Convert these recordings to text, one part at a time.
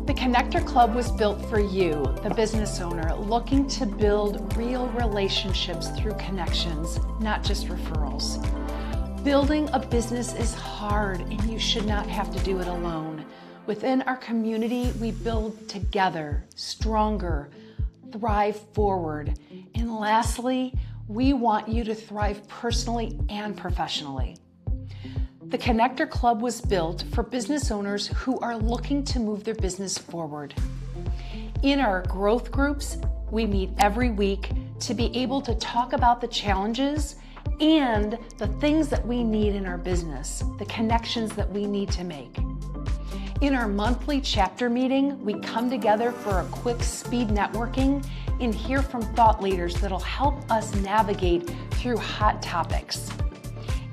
The Connector Club was built for you, the business owner, looking to build real relationships through connections, not just referrals. Building a business is hard, and you should not have to do it alone. Within our community, we build together, stronger, thrive forward. And lastly, we want you to thrive personally and professionally. The Connector Club was built for business owners who are looking to move their business forward. In our growth groups, we meet every week to be able to talk about the challenges and the things that we need in our business, the connections that we need to make. In our monthly chapter meeting, we come together for a quick speed networking and hear from thought leaders that'll help us navigate through hot topics.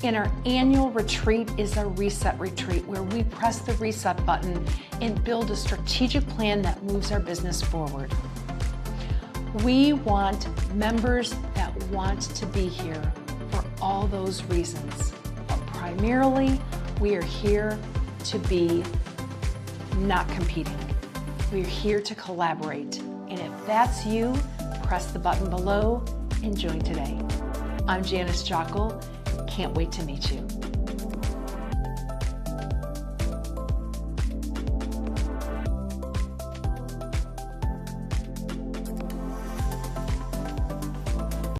In our annual retreat is a reset retreat where we press the reset button and build a strategic plan that moves our business forward. We want members that want to be here for all those reasons. But primarily, we are here to be not competing. We're here to collaborate. And if that's you, press the button below and join today. I'm Janice Jockel. Can't wait to meet you.